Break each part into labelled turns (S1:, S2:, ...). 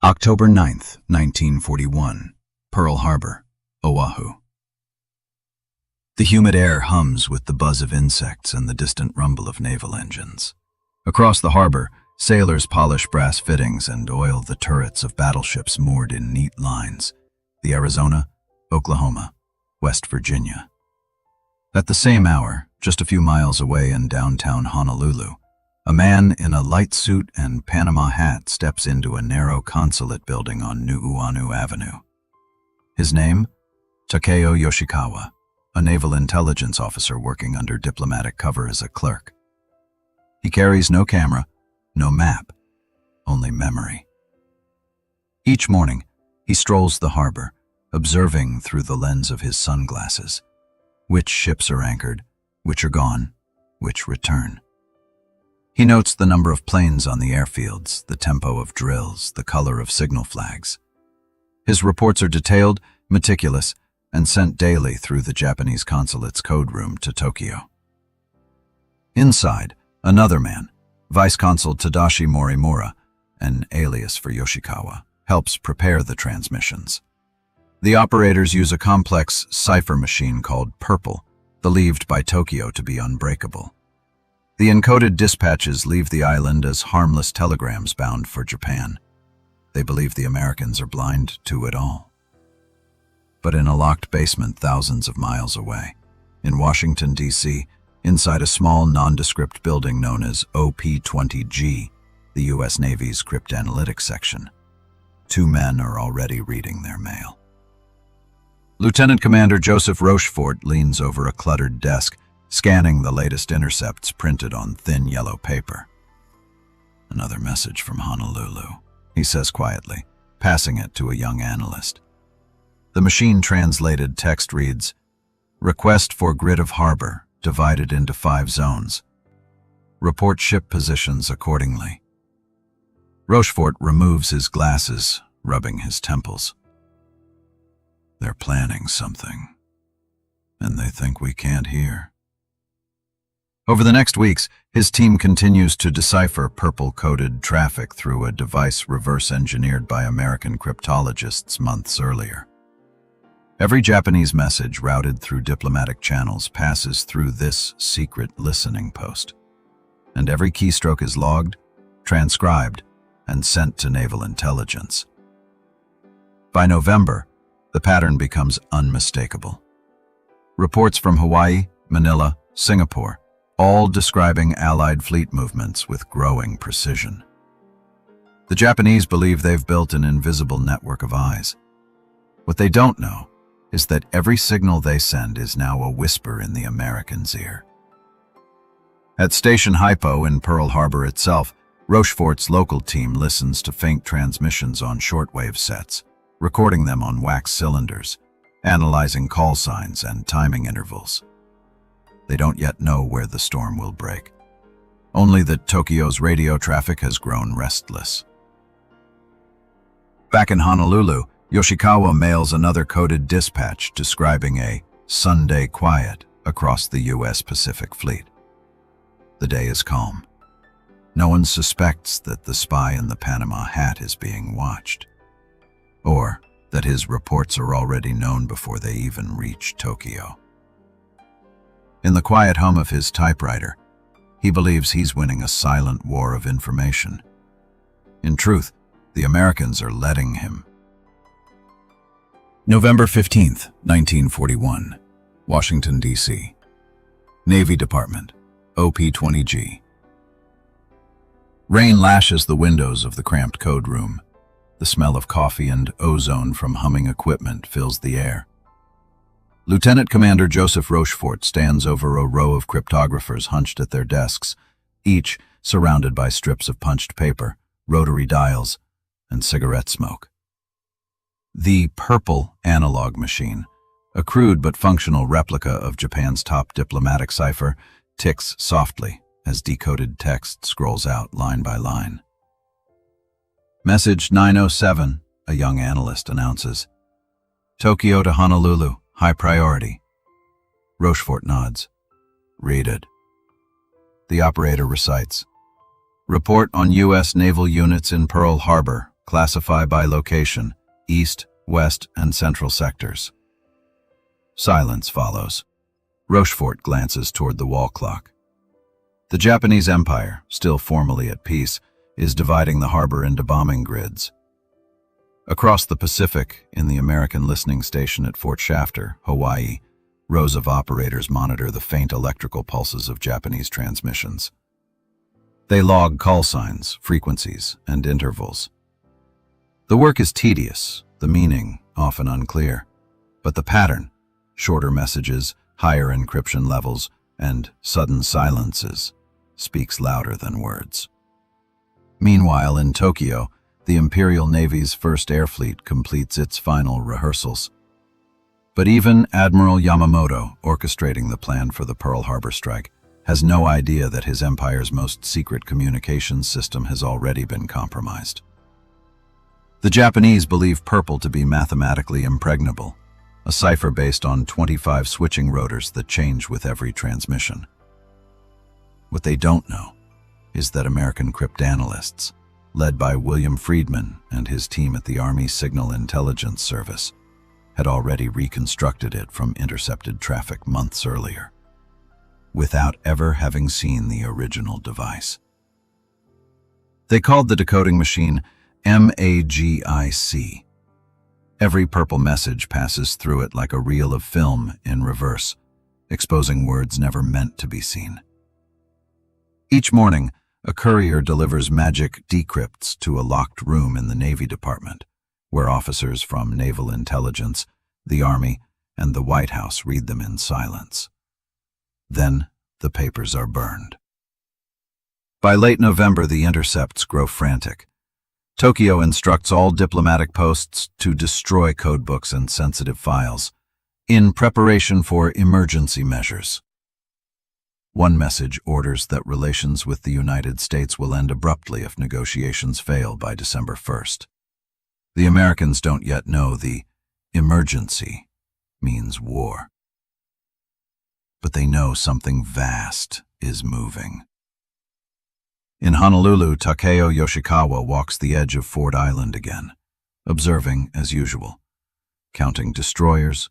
S1: October 9th, 1941, Pearl Harbor, Oahu. The humid air hums with the buzz of insects and the distant rumble of naval engines. Across the harbor, sailors polish brass fittings and oil the turrets of battleships moored in neat lines. The Arizona, Oklahoma, West Virginia. At the same hour, just a few miles away in downtown Honolulu, a man in a light suit and Panama hat steps into a narrow consulate building on Nu'uanu Avenue. His name? Takeo Yoshikawa, a naval intelligence officer working under diplomatic cover as a clerk. He carries no camera, no map, only memory. Each morning, he strolls the harbor, observing through the lens of his sunglasses. Which ships are anchored, which are gone, which return. He notes the number of planes on the airfields, the tempo of drills, the color of signal flags. His reports are detailed, meticulous, and sent daily through the Japanese consulate's code room to Tokyo. Inside, another man, Vice Consul Tadashi Morimura, an alias for Yoshikawa, helps prepare the transmissions. The operators use a complex cipher machine called Purple, believed by Tokyo to be unbreakable. The encoded dispatches leave the island as harmless telegrams bound for Japan. They believe the Americans are blind to it all. But in a locked basement thousands of miles away, in Washington, D.C., inside a small nondescript building known as OP-20G, the U.S. Navy's cryptanalytics section, two men are already reading their mail. Lieutenant Commander Joseph Rochefort leans over a cluttered desk, scanning the latest intercepts printed on thin yellow paper. Another message from Honolulu, he says quietly, passing it to a young analyst. The machine-translated text reads, "Request for grid of harbor, divided into 5 zones. Report ship positions accordingly." Rochefort removes his glasses, rubbing his temples. They're planning something, and they think we can't hear. Over the next weeks, his team continues to decipher purple-coded traffic through a device reverse-engineered by American cryptologists months earlier. Every Japanese message routed through diplomatic channels passes through this secret listening post, and every keystroke is logged, transcribed, and sent to naval intelligence. By November, the pattern becomes unmistakable. Reports from Hawaii, Manila, Singapore, all describing Allied fleet movements with growing precision. The Japanese believe they've built an invisible network of eyes. What they don't know is that every signal they send is now a whisper in the Americans' ear. At Station Hypo in Pearl Harbor itself, Rochefort's local team listens to faint transmissions on shortwave sets, recording them on wax cylinders, analyzing call signs and timing intervals. They don't yet know where the storm will break. Only that Tokyo's radio traffic has grown restless. Back in Honolulu, Yoshikawa mails another coded dispatch describing a Sunday quiet across the U.S. Pacific Fleet. The day is calm. No one suspects that the spy in the Panama hat is being watched, or that his reports are already known before they even reach Tokyo. In the quiet hum of his typewriter, he believes he's winning a silent war of information. In truth, the Americans are letting him. November 15th, 1941, Washington, D.C. Navy Department, OP-20G. Rain lashes the windows of the cramped code room. The smell of coffee and ozone from humming equipment fills the air. Lieutenant Commander Joseph Rochefort stands over a row of cryptographers hunched at their desks, each surrounded by strips of punched paper, rotary dials, and cigarette smoke. The Purple analog machine, a crude but functional replica of Japan's top diplomatic cipher, ticks softly as decoded text scrolls out line by line. Message 907, a young analyst announces. Tokyo to Honolulu, high priority. Rochefort nods. Read it. The operator recites. Report on U.S. naval units in Pearl Harbor, Classify by location, east, west, and central sectors. Silence follows. Rochefort glances toward the wall clock. The Japanese Empire, still formally at peace, is dividing the harbor into bombing grids. Across the Pacific, in the American listening station at Fort Shafter, Hawaii, rows of operators monitor the faint electrical pulses of Japanese transmissions. They log call signs, frequencies, and intervals. The work is tedious, the meaning often unclear, but the pattern, shorter messages, higher encryption levels, and sudden silences, speaks louder than words. Meanwhile, in Tokyo, the Imperial Navy's First Air Fleet completes its final rehearsals. But even Admiral Yamamoto, orchestrating the plan for the Pearl Harbor strike, has no idea that his empire's most secret communications system has already been compromised. The Japanese believe purple to be mathematically impregnable, a cipher based on 25 switching rotors that change with every transmission. What they don't know is that American cryptanalysts, led by William Friedman and his team at the Army Signal Intelligence Service, had already reconstructed it from intercepted traffic months earlier, without ever having seen the original device. They called the decoding machine MAGIC. Every purple message passes through it like a reel of film in reverse, exposing words never meant to be seen. Each morning, a courier delivers magic decrypts to a locked room in the Navy Department, where officers from naval intelligence, the Army, and the White House read them in silence. Then, the papers are burned. By late November, the intercepts grow frantic. Tokyo instructs all diplomatic posts to destroy codebooks and sensitive files, in preparation for emergency measures. One message orders that relations with the United States will end abruptly if negotiations fail by December 1st. The Americans don't yet know the emergency means war. But they know something vast is moving. In Honolulu, Takeo Yoshikawa walks the edge of Ford Island again, observing as usual, counting destroyers,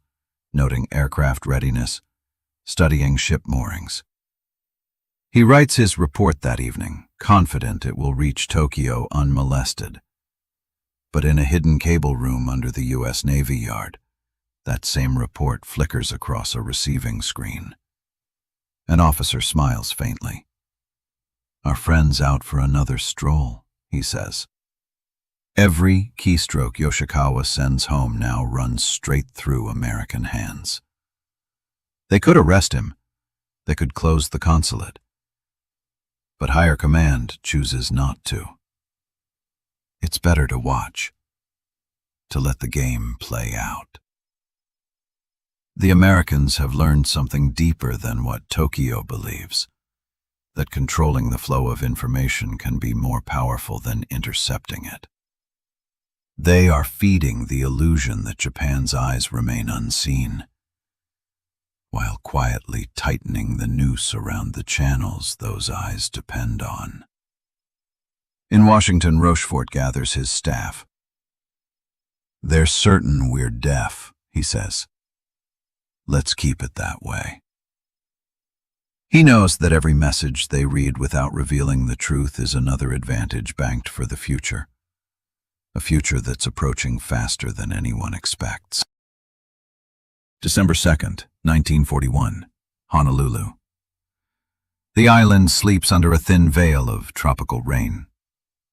S1: noting aircraft readiness, studying ship moorings. He writes his report that evening, confident it will reach Tokyo unmolested. But in a hidden cable room under the U.S. Navy Yard, that same report flickers across a receiving screen. An officer smiles faintly. "Our friend's out for another stroll," he says. Every keystroke Yoshikawa sends home now runs straight through American hands. They could arrest him. They could close the consulate. But higher command chooses not to. It's better to watch, to let the game play out. The Americans have learned something deeper than what Tokyo believes, that controlling the flow of information can be more powerful than intercepting it. They are feeding the illusion that Japan's eyes remain unseen, while quietly tightening the noose around the channels those eyes depend on. In Washington, Rochefort gathers his staff. "They're certain we're deaf," he says. "Let's keep it that way." He knows that every message they read without revealing the truth is another advantage banked for the future, a future that's approaching faster than anyone expects. December 2nd, 1941, Honolulu. The island sleeps under a thin veil of tropical rain.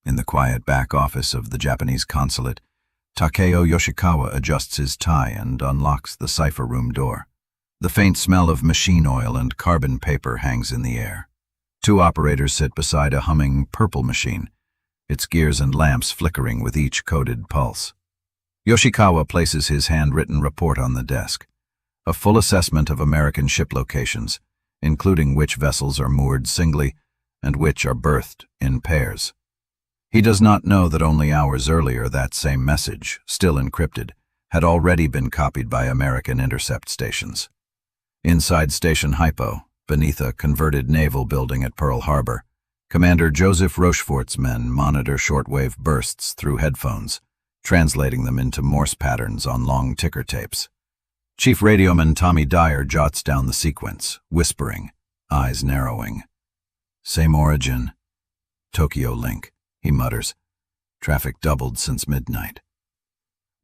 S1: In the quiet back office of the Japanese consulate, Takeo Yoshikawa adjusts his tie and unlocks the cipher room door. The faint smell of machine oil and carbon paper hangs in the air. Two operators sit beside a humming purple machine, its gears and lamps flickering with each coded pulse. Yoshikawa places his handwritten report on the desk, a full assessment of American ship locations, including which vessels are moored singly and which are berthed in pairs. He does not know that only hours earlier that same message, still encrypted, had already been copied by American intercept stations. Inside Station Hypo, beneath a converted naval building at Pearl Harbor, Commander Joseph Rochefort's men monitor shortwave bursts through headphones, translating them into Morse patterns on long ticker tapes. Chief Radioman Tommy Dyer jots down the sequence, whispering, eyes narrowing. Same origin. Tokyo link, he mutters. Traffic doubled since midnight.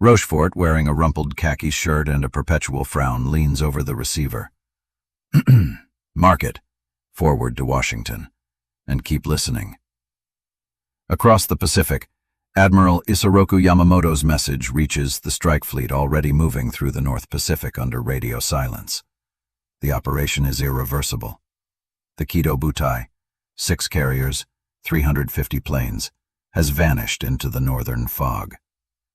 S1: Rochefort, wearing a rumpled khaki shirt and a perpetual frown, leans over the receiver. Mark it. Forward to Washington. And keep listening. Across the Pacific, Admiral Isoroku Yamamoto's message reaches the strike fleet already moving through the North Pacific under radio silence. The operation is irreversible. The Kido Butai, 6 carriers, 350 planes, has vanished into the northern fog.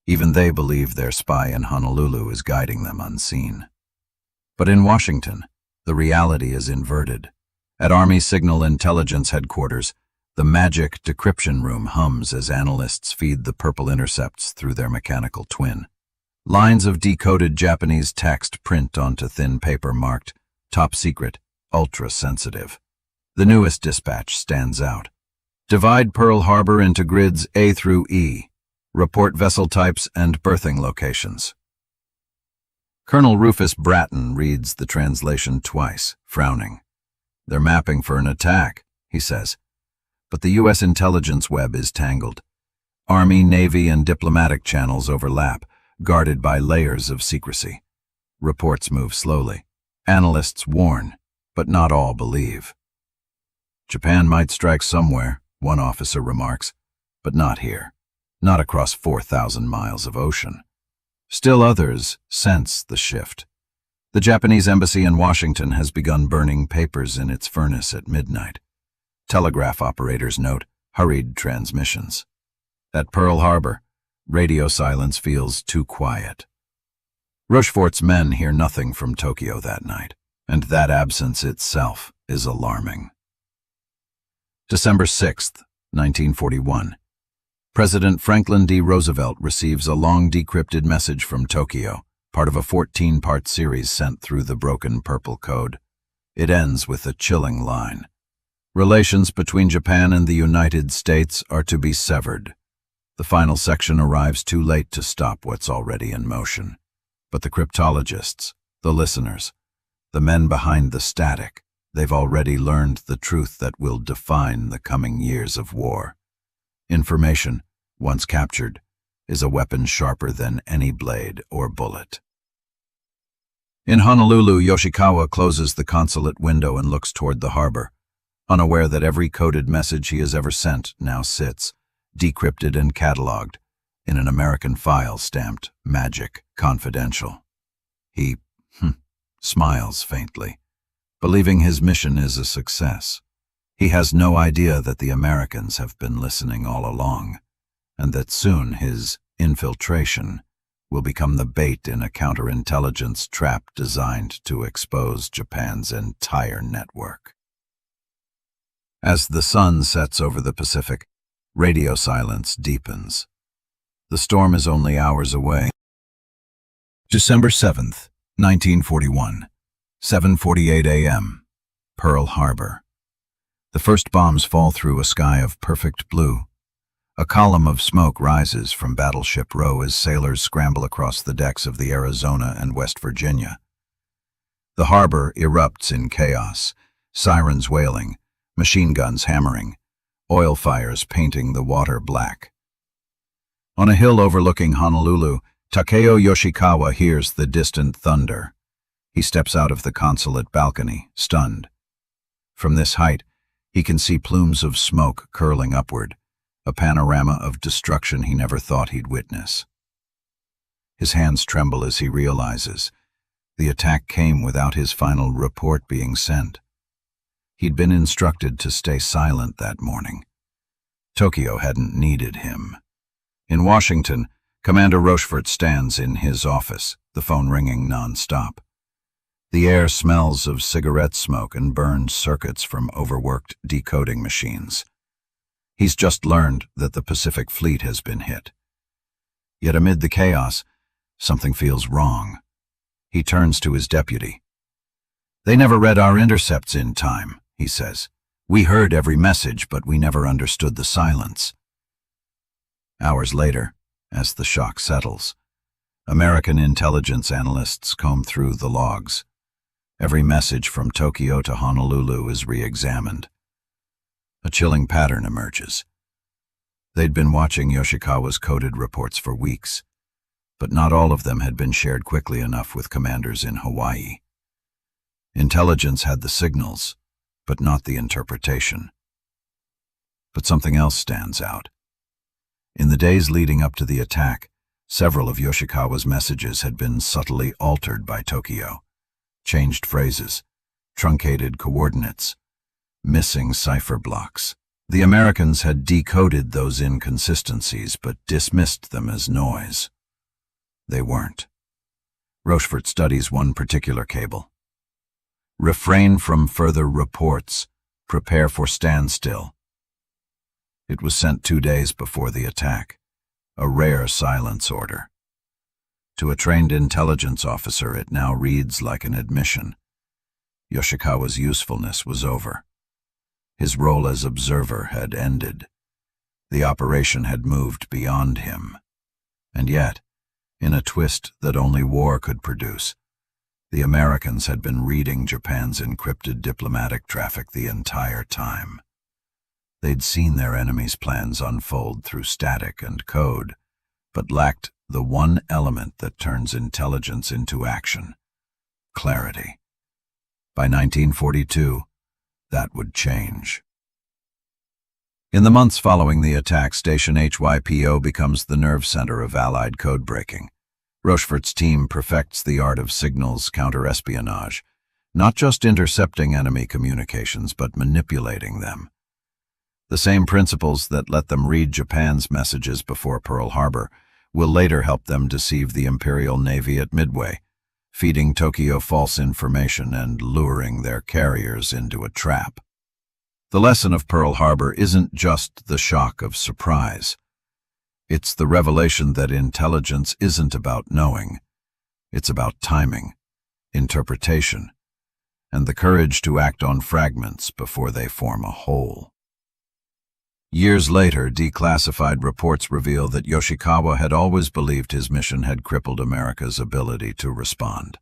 S1: Even they believe their spy in Honolulu is guiding them unseen. But in Washington, the reality is inverted. At Army Signal Intelligence Headquarters, the magic decryption room hums as analysts feed the purple intercepts through their mechanical twin. Lines of decoded Japanese text print onto thin paper marked Top Secret, Ultra Sensitive. The newest dispatch stands out. Divide Pearl Harbor into grids A through E. Report vessel types and berthing locations. Colonel Rufus Bratton reads the translation twice, frowning. They're mapping for an attack, he says. But the U.S. intelligence web is tangled. Army, Navy, and diplomatic channels overlap, guarded by layers of secrecy. Reports move slowly. Analysts warn, but not all believe. Japan might strike somewhere, one officer remarks, but not here. Not across 4,000 miles of ocean. Still others sense the shift. The Japanese embassy in Washington has begun burning papers in its furnace at midnight. Telegraph operators note hurried transmissions. At Pearl Harbor, radio silence feels too quiet. Rochefort's men hear nothing from Tokyo that night, and that absence itself is alarming. December 6, 1941. President Franklin D. Roosevelt receives a long decrypted message from Tokyo, part of a 14-part series sent through the broken purple code. It ends with a chilling line. Relations between Japan and the United States are to be severed. The final section arrives too late to stop what's already in motion. But the cryptologists, the listeners, the men behind the static, they've already learned the truth that will define the coming years of war. Information, once captured, is a weapon sharper than any blade or bullet. In Honolulu, Yoshikawa closes the consulate window and looks toward the harbor, unaware that every coded message he has ever sent now sits, decrypted and cataloged, in an American file stamped Magic Confidential. He smiles faintly, believing his mission is a success. He has no idea that the Americans have been listening all along, and that soon his infiltration will become the bait in a counterintelligence trap designed to expose Japan's entire network. As the sun sets over the Pacific, radio silence deepens. The storm is only hours away. December 7th, 1941, 7:48 a.m., Pearl Harbor. The first bombs fall through a sky of perfect blue. A column of smoke rises from Battleship Row as sailors scramble across the decks of the Arizona and West Virginia. The harbor erupts in chaos, sirens wailing, machine guns hammering, oil fires painting the water black. On a hill overlooking Honolulu, Takeo Yoshikawa hears the distant thunder. He steps out of the consulate balcony, stunned. From this height, he can see plumes of smoke curling upward, a panorama of destruction he never thought he'd witness. His hands tremble as he realizes the attack came without his final report being sent. He'd been instructed to stay silent that morning. Tokyo hadn't needed him. In Washington, Commander Rochefort stands in his office, the phone ringing non-stop. The air smells of cigarette smoke and burned circuits from overworked decoding machines. He's just learned that the Pacific Fleet has been hit. Yet amid the chaos, something feels wrong. He turns to his deputy. "They never read our intercepts in time," he says. We heard every message, but we never understood the silence. Hours later, as the shock settles, American intelligence analysts comb through the logs. Every message from Tokyo to Honolulu is re-examined. A chilling pattern emerges. They'd been watching Yoshikawa's coded reports for weeks, but not all of them had been shared quickly enough with commanders in Hawaii. Intelligence had the signals, but not the interpretation. But something else stands out. In the days leading up to the attack, several of Yoshikawa's messages had been subtly altered by Tokyo. Changed phrases, truncated coordinates, missing cipher blocks. The Americans had decoded those inconsistencies but dismissed them as noise. They weren't. Rochefort studies one particular cable. Refrain from further reports. Prepare for standstill. It was sent 2 days before the attack, a rare silence order. To a trained intelligence officer, it now reads like an admission. Yoshikawa's usefulness was over. His role as observer had ended. The operation had moved beyond him. And yet, in a twist that only war could produce, the Americans had been reading Japan's encrypted diplomatic traffic the entire time. They'd seen their enemy's plans unfold through static and code, but lacked the one element that turns intelligence into action: clarity. By 1942, that would change. In the months following the attack, Station HYPO becomes the nerve center of Allied code-breaking. Rochefort's team perfects the art of signals counterespionage, not just intercepting enemy communications, but manipulating them. The same principles that let them read Japan's messages before Pearl Harbor will later help them deceive the Imperial Navy at Midway, feeding Tokyo false information and luring their carriers into a trap. The lesson of Pearl Harbor isn't just the shock of surprise. It's the revelation that intelligence isn't about knowing. It's about timing, interpretation, and the courage to act on fragments before they form a whole. Years later, declassified reports reveal that Yoshikawa had always believed his mission had crippled America's ability to respond.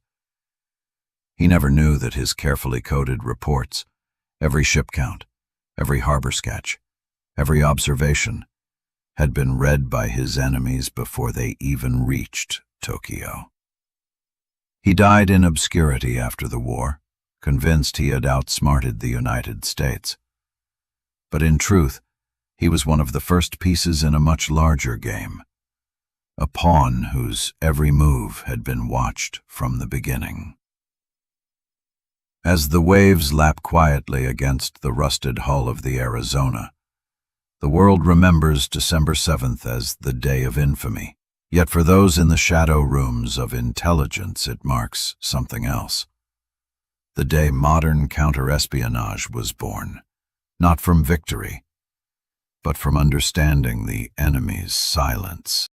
S1: He never knew that his carefully coded reports, every ship count, every harbor sketch, every observation, had been read by his enemies before they even reached Tokyo. He died in obscurity after the war, convinced he had outsmarted the United States. But in truth, he was one of the first pieces in a much larger game, a pawn whose every move had been watched from the beginning. As the waves lap quietly against the rusted hull of the Arizona, the world remembers December 7th as the day of infamy. Yet for those in the shadow rooms of intelligence, it marks something else. The day modern counterespionage was born, not from victory, but from understanding the enemy's silence.